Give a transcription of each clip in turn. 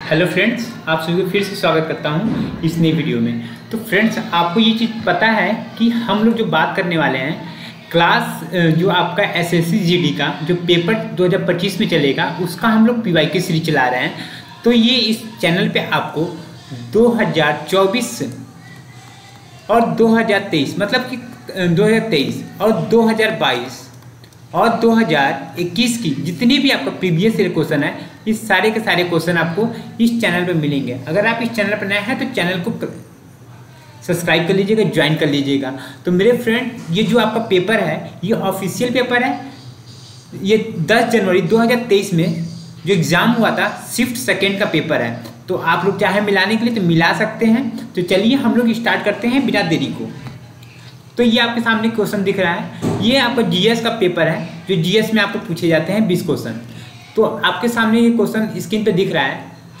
Hello friends, आप सभी को फिर से स्वागत करता हूं इस नई वीडियो में। तो फ्रेंड्स, आपको ये चीज़ पता है कि हम लोग जो बात करने वाले हैं क्लास जो आपका एसएससी जीडी का जो पेपर 2025 में चलेगा उसका हम लोग पीवाईक्यू सीरीज चला रहे हैं। तो ये इस चैनल पे आपको 2024 और 2023 मतलब कि 2023 और 2022 और 2021 की जितनी भी आपका प्रीवियस ईयर क्वेश्चन है, इस सारे के सारे क्वेश्चन आपको इस चैनल पे मिलेंगे। अगर आप इस चैनल पर नए हैं तो चैनल को सब्सक्राइब कर लीजिएगा, ज्वाइन कर लीजिएगा। तो मेरे फ्रेंड, ये जो आपका पेपर है ये ऑफिशियल पेपर है। ये 10 जनवरी 2023 में जो एग्ज़ाम हुआ था शिफ्ट सेकेंड का पेपर है। तो आप लोग चाहे मिलाने के लिए तो मिला सकते हैं। तो चलिए हम लोग स्टार्ट करते हैं बिना देरी को। तो ये आपके सामने क्वेश्चन दिख रहा है, ये आपका जीएस का पेपर है जो जीएस में आपको पूछे जाते हैं 20 क्वेश्चन। तो आपके सामने ये क्वेश्चन स्क्रीन पे दिख रहा है।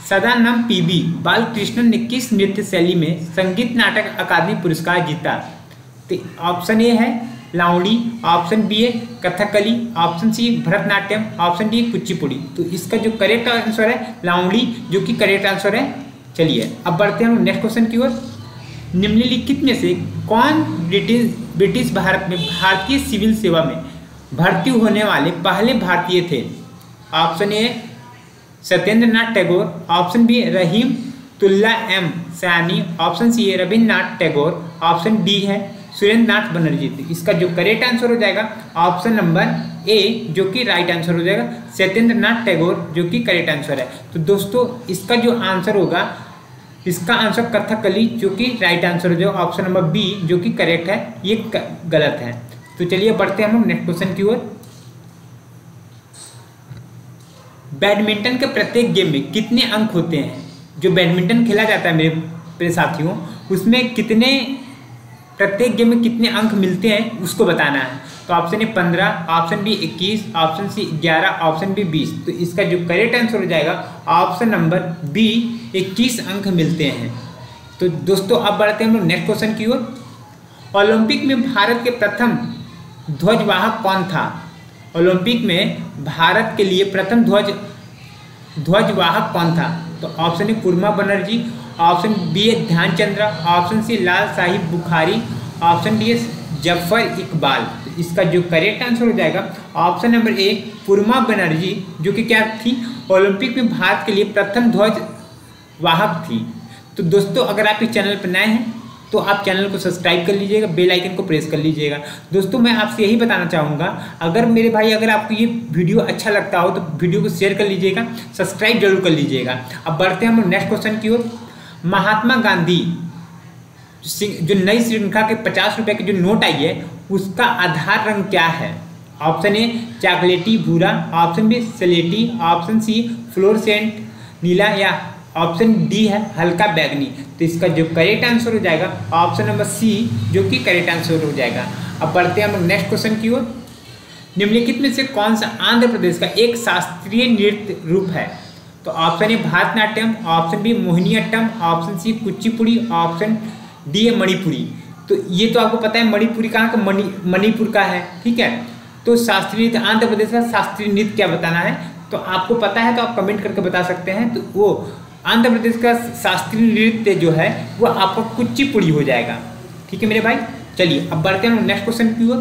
सदानंद पीबी बालकृष्णन ने किस नृत्य शैली में संगीत नाटक अकादमी पुरस्कार जीता? तो ऑप्शन ए है लावणी, ऑप्शन बी है Kathakali, option C Bharatanatyam, option D Kuchipudi. तो इसका जो करेक्ट आंसर है लावणी, जो कि करेक्ट आंसर है। चलिए अब बढ़ते हैं हम नेक्स्ट क्वेश्चन की ओर। निम्नलिखित में से कौन ब्रिटिश भारत में भारतीय सिविल सेवा में भर्ती होने वाले पहले भारतीय थे? Option A Satyendra Nath Tagore, option B Rahimtulla M Sayani, option C है रविन्द्रनाथ टैगोर, ऑप्शन डी है सुरेंद्र नाथ बनर्जी। इसका जो करेक्ट आंसर हो जाएगा ऑप्शन नंबर ए, जो कि राइट आंसर हो जाएगा सत्येंद्र नाथ टैगोर, जो कि करेक्ट आंसर है। तो दोस्तों, इसका जो आंसर होगा, इसका आंसर कथकली, जो कि राइट आंसर हो जाएगा ऑप्शन नंबर बी, जो कि करेक्ट है, ये गलत है। तो चलिए बढ़ते हैं हम नेक्स्ट क्वेश्चन की ओर। बैडमिंटन के प्रत्येक गेम में कितने अंक होते हैं? जो बैडमिंटन खेला जाता है मेरे साथियों, उसमें कितने प्रत्येक गेम में कितने अंक मिलते हैं उसको बताना है। तो option A 15, option B 21, option C 11, option B 20। तो इसका जो करेक्ट आंसर हो जाएगा ऑप्शन नंबर बी, 21 अंक मिलते हैं। तो दोस्तों अब बढ़ते हैं हम लोग नेक्स्ट क्वेश्चन की ओर। ओलंपिक में भारत के प्रथम ध्वजवाहक कौन था? ओलंपिक में भारत के लिए प्रथम ध्वजवाहक कौन था? तो option A Kurma Banerjee, option B है Dhyanchandra, option C Lal Sahib Bukhari, option D है जफर इकबाल। तो इसका जो करेक्ट आंसर हो जाएगा option number A Kurma Banerjee, जो कि क्या थी, ओलंपिक में भारत के लिए प्रथम ध्वजवाहक थी। तो दोस्तों, अगर आप इस चैनल पर नए हैं तो आप चैनल को सब्सक्राइब कर लीजिएगा, बेल आइकन को प्रेस कर लीजिएगा। दोस्तों, मैं आपसे यही बताना चाहूँगा, अगर मेरे भाई अगर आपको ये वीडियो अच्छा लगता हो तो वीडियो को शेयर कर लीजिएगा, सब्सक्राइब जरूर कर लीजिएगा। अब बढ़ते हैं हम नेक्स्ट क्वेश्चन की ओर। महात्मा गांधी जो नई श्रृंखला के 50 रुपये के जो नोट आई है उसका आधार रंग क्या है? ऑप्शन ए चॉकलेटी भूरा, ऑप्शन बी स्लेटी, ऑप्शन सी फ्लोरोसेंट नीला, या ऑप्शन डी है हल्का बैगनी। तो इसका जो करेक्ट आंसर हो जाएगा ऑप्शन नंबर सी, जो कि करेक्ट आंसर हो जाएगा। अब बढ़ते हैं हम नेक्स्ट क्वेश्चन की ओर। निम्नलिखित में से कौन सा आंध्र प्रदेश का एक शास्त्रीय नृत्य रूप है? तो option A Bharatanatyam, option B Mohiniyattam, option C Kuchipudi, option D है मणिपुरी। तो ये तो आपको पता है मणिपुरी कहाँ का, मणिपुर का है, ठीक है। तो शास्त्रीय नृत्य, आंध्र प्रदेश का शास्त्रीय नृत्य क्या बताना है, तो आपको पता है तो आप कमेंट करके बता सकते हैं। तो वो आंध्र प्रदेश का शास्त्रीय नृत्य जो है वो आपका कुचिपुड़ी हो जाएगा, ठीक है मेरे भाई। चलिए अब बढ़ते हैं नेक्स्ट क्वेश्चन की ओर।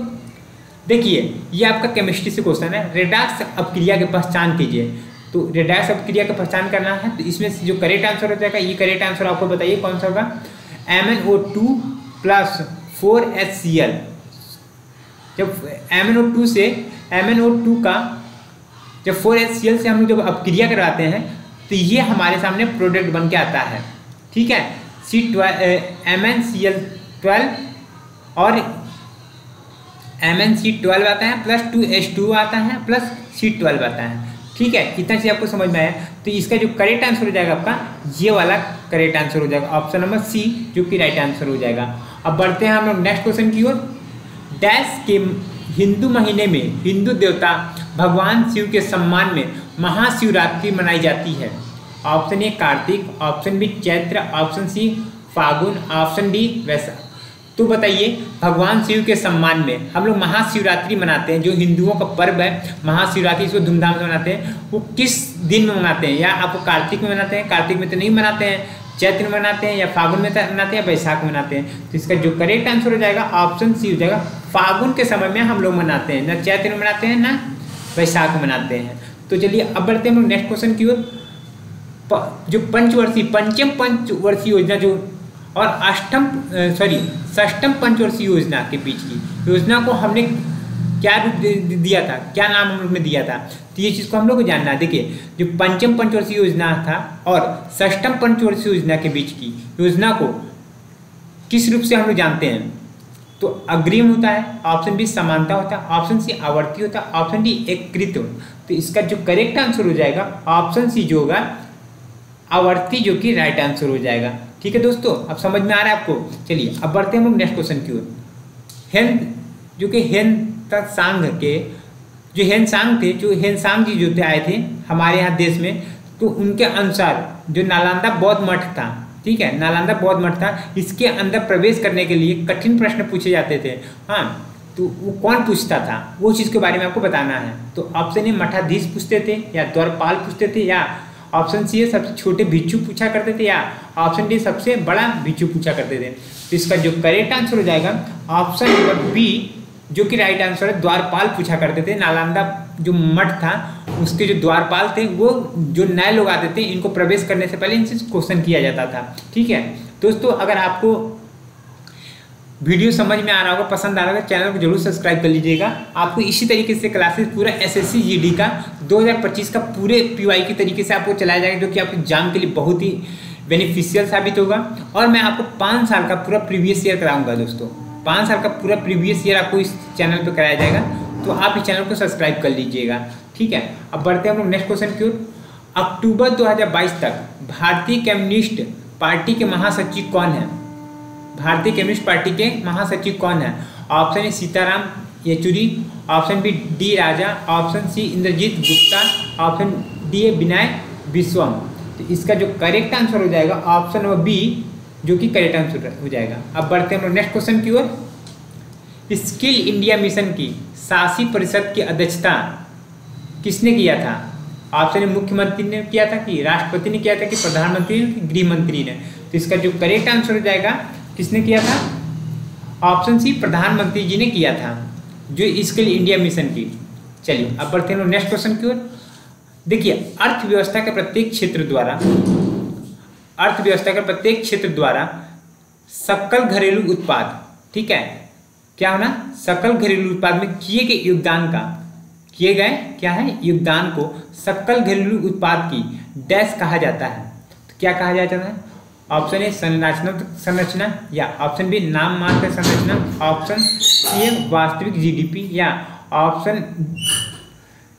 देखिए, ये आपका केमिस्ट्री से क्वेश्चन है। रेडॉक्स अपक्रिया की पहचान कीजिए। तो रेडॉक्स अपक्रिया की पहचान करना है, तो इसमें से जो करेक्ट आंसर हो जाएगा, ये करेक्ट आंसर आपको बताइए कौन सा होगा। MnO2 + 4HCl। जब MnO2 से MnO2 का जब 4HCl से हम लोग जब अपक्रिया करवाते हैं तो ये हमारे सामने प्रोडक्ट बन के आता है, ठीक है। MnCl12 और MnC12 आता है, प्लस 2H2 आता है, प्लस C12 आता है, ठीक है। इतना चीज़ आपको समझ में आया। तो इसका जो करेक्ट आंसर हो जाएगा आपका ये वाला करेक्ट आंसर हो जाएगा ऑप्शन नंबर सी, जो कि राइट आंसर हो जाएगा। अब बढ़ते हैं हम लोग नेक्स्ट क्वेश्चन की ओर। डैश के हिंदू महीने में हिंदू देवता भगवान शिव के सम्मान में महाशिवरात्रि मनाई जाती है? Option A Kartik, option B Chaitra, option C Phagun, option D Vaishakh. तो बताइए, भगवान शिव के सम्मान में हम लोग महाशिवरात्रि मनाते हैं, जो हिंदुओं का पर्व है महाशिवरात्रि, इसको धूमधाम से मनाते हैं। वो किस दिन में मनाते हैं? या आपको कार्तिक में मनाते हैं? कार्तिक में तो नहीं मनाते हैं, चैत्र में मनाते हैं, या फागुन में मनाते हैं, या बैसाख में मनाते हैं। तो इसका जो करेक्ट आंसर हो जाएगा ऑप्शन सी हो जाएगा, फागुन के समय में हम लोग मनाते हैं, ना चैत्र में मनाते हैं ना बैसाख में मनाते हैं। तो चलिए अब बढ़ते हैं हम लोग नेक्स्ट क्वेश्चन की ओर। जो पंचम पंचवर्षीय योजना जो और षष्ठम पंचवर्षीय योजना के बीच की योजना को हमने क्या रूप दिया था, क्या नाम हम लोग ने दिया था? तो ये चीज़ को हम लोग को जानना है। देखिए, जो पंचम पंचवर्षीय योजना था और षष्ठम पंचवर्षीय योजना के बीच की योजना को किस रूप से हम लोग जानते हैं? तो अग्रिम होता है, ऑप्शन बी समानता होता है, ऑप्शन सी आवर्ती होता है, ऑप्शन डी एकीकृत। तो इसका जो करेक्ट आंसर हो जाएगा ऑप्शन सी जो होगा आवर्ती, जो कि राइट आंसर हो जाएगा। ठीक है दोस्तों, अब समझ में आ रहा है आपको? चलिए अब बढ़ते हैं हम लोग नेक्स्ट क्वेश्चन की ओर। हेनसांग जी जो थे आए थे हमारे यहाँ देश में, तो उनके अनुसार जो नालंदा बौद्ध मठ था, ठीक है, नालंदा बौद्ध मठ था, इसके अंदर प्रवेश करने के लिए कठिन प्रश्न पूछे जाते थे। हाँ, तो वो कौन पूछता था, वो चीज़ के बारे में आपको बताना है। तो ऑप्शन ए मठाधीश पूछते थे, या द्वारपाल पूछते थे, या ऑप्शन सी है सबसे छोटे भिक्षु पूछा करते थे, या ऑप्शन डी सबसे बड़ा भिक्षु पूछा करते थे। तो इसका जो करेक्ट आंसर हो जाएगा ऑप्शन नंबर बी, जो कि राइट आंसर है, द्वारपाल पूछा करते थे। नालंदा जो मठ था उसके जो द्वारपाल थे वो जो नए लोग आते थे, इनको प्रवेश करने से पहले इनसे क्वेश्चन किया जाता था। ठीक है दोस्तों, अगर आपको वीडियो समझ में आ रहा होगा, पसंद आ रहा होगा, चैनल को जरूर सब्सक्राइब कर लीजिएगा। आपको इसी तरीके से क्लासेस पूरा एसएससी जीडी का 2025 का पूरे पीवाई के तरीके से आपको चलाया जाएगा, जो कि आपके एग्जाम के लिए बहुत ही बेनिफिशियल साबित होगा। और मैं आपको 5 साल का पूरा प्रीवियस ईयर कराऊंगा दोस्तों, 5 साल का पूरा प्रीवियस ईयर आपको इस चैनल पर कराया जाएगा। तो आप इस चैनल को सब्सक्राइब कर लीजिएगा। ठीक है, अब बढ़ते हैं हम लोग नेक्स्ट क्वेश्चन की ओर। अक्टूबर 2022 तक भारतीय कम्युनिस्ट पार्टी के महासचिव कौन है? भारतीय कम्युनिस्ट पार्टी के महासचिव कौन है? Option A Sitaram Yechury, option B D Raja, option C Indrajit Gupta, option D A Vinay Vishwam. तो इसका जो करेक्ट आंसर हो जाएगा ऑप्शन नंबर बी, जो कि करेक्ट आंसर हो जाएगा। अब बढ़ते हैं हम लोग नेक्स्ट क्वेश्चन की ओर। स्किल इंडिया मिशन की शासी परिषद की अध्यक्षता किसने किया था? ऑप्शन ए मुख्यमंत्री ने किया था, कि राष्ट्रपति ने किया था, कि प्रधानमंत्री ने, कि गृह मंत्री ने? तो इसका जो करेक्ट आंसर हो जाएगा, किसने किया था? ऑप्शन सी प्रधानमंत्री जी ने किया था, जो स्किल इंडिया मिशन की। चलिए अब बढ़ते हैं नेक्स्ट क्वेश्चन की ओर। देखिए, अर्थव्यवस्था के प्रत्येक क्षेत्र द्वारा सकल घरेलू उत्पाद, ठीक है, क्या होना? सकल घरेलू उत्पाद में किए गए योगदान को सकल घरेलू उत्पाद की डैश कहा जाता है। तो क्या कहा जाता है? ऑप्शन ए संरचना, या ऑप्शन बी नाम मात्र संरचना, ऑप्शन सी है वास्तविक जीडीपी, या ऑप्शन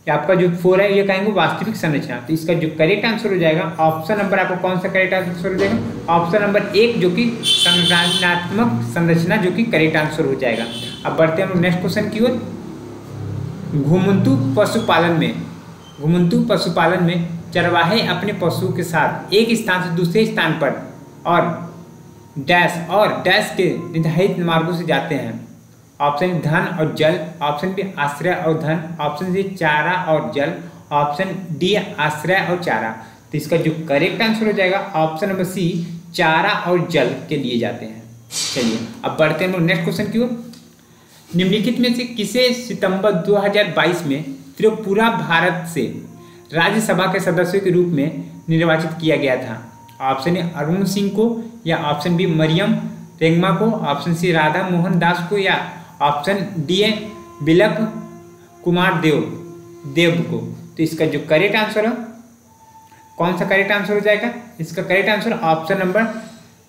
आपका जो 4 है ये कहेंगे वास्तविक संरचना। तो इसका जो करेक्ट आंसर हो जाएगा ऑप्शन नंबर, आपको कौन सा करेक्ट आंसर हो जाएगा? ऑप्शन नंबर 1, जो कि संरचनात्मक संरचना, जो कि करेक्ट आंसर हो जाएगा। अब बढ़ते हैं हम नेक्स्ट क्वेश्चन की ओर। घुमंतू पशुपालन में चरवाहे अपने पशुओं के साथ एक स्थान से दूसरे स्थान पर और डैश के निर्धारित मार्गों से जाते हैं। ऑप्शन धन और जल, ऑप्शन बी आश्रय और धन, ऑप्शन सी चारा और जल, ऑप्शन डी आश्रय और चारा। तो इसका जो करेक्ट आंसर हो जाएगा ऑप्शन नंबर सी, चारा और जल के लिए जाते हैं। चलिए अब बढ़ते हैं नेक्स्ट क्वेश्चन की ओर। निम्नलिखित में से किसे सितंबर 2022 में त्रिपुरा भारत से राज्यसभा के सदस्यों के रूप में निर्वाचित किया गया था? ऑप्शन ए अरुण सिंह को, या ऑप्शन बी मरियम रेंगमा को, ऑप्शन सी राधा मोहन दास को, या option D A Biplab Kumar Deb को। तो इसका जो करेक्ट आंसर है, कौन सा करेक्ट आंसर हो जाएगा? इसका correct answer option number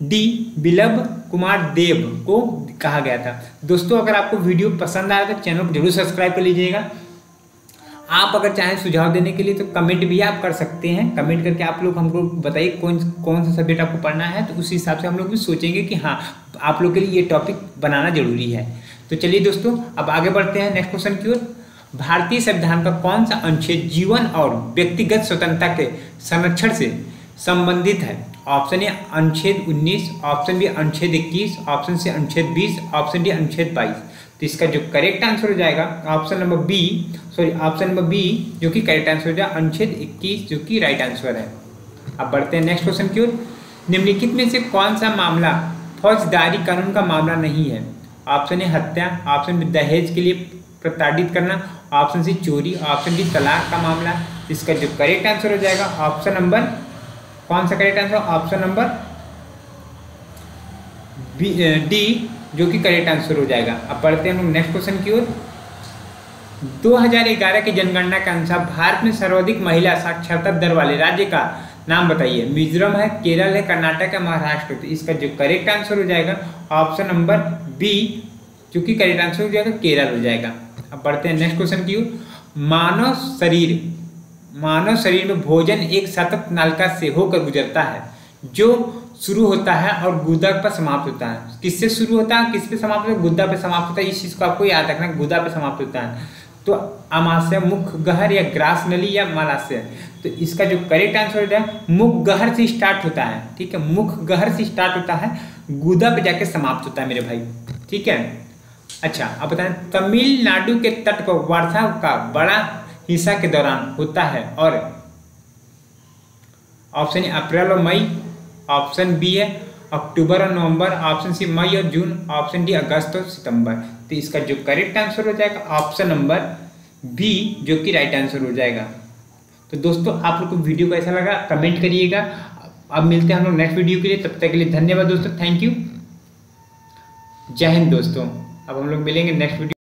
D, Biplab Kumar Deb को कहा गया था। दोस्तों, अगर आपको वीडियो पसंद आया तो चैनल को जरूर सब्सक्राइब कर लीजिएगा। आप अगर चाहें सुझाव देने के लिए तो कमेंट भी आप कर सकते हैं। कमेंट करके आप लोग हमको बताइए कौन सा सब्जेक्ट आपको पढ़ना है, तो उसी हिसाब से हम लोग भी सोचेंगे कि हाँ आप लोग के लिए ये टॉपिक बनाना जरूरी है। तो चलिए दोस्तों, अब आगे बढ़ते हैं नेक्स्ट क्वेश्चन की ओर। भारतीय संविधान का कौन सा अनुच्छेद जीवन और व्यक्तिगत स्वतंत्रता के संरक्षण से संबंधित है? ऑप्शन ए अनुच्छेद 19, ऑप्शन बी अनुच्छेद 21, ऑप्शन सी अनुच्छेद 20, ऑप्शन डी अनुच्छेद 22। तो इसका जो करेक्ट आंसर हो जाएगा ऑप्शन नंबर बी जो कि करेक्ट आंसर हो जाएगा अनुच्छेद 21 जो कि राइट आंसर है। अब बढ़ते हैं नेक्स्ट क्वेश्चन की ओर। निम्नलिखित में से कौन सा मामला फौजदारी कानून का मामला नहीं है? ऑप्शन ए हत्या, ऑप्शन बी दहेज के लिए प्रताड़ित करना, ऑप्शन सी चोरी, ऑप्शन डी तलाक का मामला। इसका जो करेक्ट आंसर हो जाएगा ऑप्शन नंबर, कौन सा correct answer? Option number D जो कि करेक्ट आंसर हो जाएगा। अब बढ़ते हैं हम नेक्स्ट क्वेश्चन की ओर। 2011 की जनगणना के अनुसार भारत में सर्वाधिक महिला साक्षरता दर वाले राज्य का नाम बताइए। मिजोरम है, केरल है, कर्नाटक है, महाराष्ट्र। तो इसका जो करेक्ट आंसर हो जाएगा ऑप्शन नंबर बी जो कि करेक्ट आंसर हो जाएगा केरल हो जाएगा। अब बढ़ते हैं नेक्स्ट क्वेश्चन की ओर। मानव शरीर में भोजन एक सतत नालिका से होकर गुजरता है जो शुरू होता है और गुदा पर समाप्त होता है। किससे शुरू होता है, किस पे समाप्त होता है? गुदा पे समाप्त होता है। इस चीज को आपको याद रखना, गुदा पे समाप्त होता है। तो अमाशय, मुख गहर या ग्रास नली या मलाशय। तो इसका जो करेक्ट आंसर होता है मुख गहर से स्टार्ट होता है। ठीक है, मुख गहर से स्टार्ट होता है, गुदा पे जाके समाप्त होता है मेरे भाई। ठीक है, अच्छा अब बताएं तमिलनाडु के तट पर वर्षा का बड़ा हिस्सा के दौरान होता है और ऑप्शन ए अप्रैल और मई, ऑप्शन बी है अक्टूबर और नवंबर, ऑप्शन सी मई और जून, ऑप्शन डी अगस्त और सितंबर। तो इसका जो करेक्ट आंसर हो जाएगा ऑप्शन नंबर बी जो कि राइट आंसर हो जाएगा। तो दोस्तों आप लोग को वीडियो को ऐसा लगा कमेंट करिएगा। अब मिलते हैं हम लोग नेक्स्ट वीडियो के लिए, तब तक के लिए धन्यवाद दोस्तों, थैंक यू, जय हिंद दोस्तों। अब हम लोग मिलेंगे नेक्स्ट वीडियो।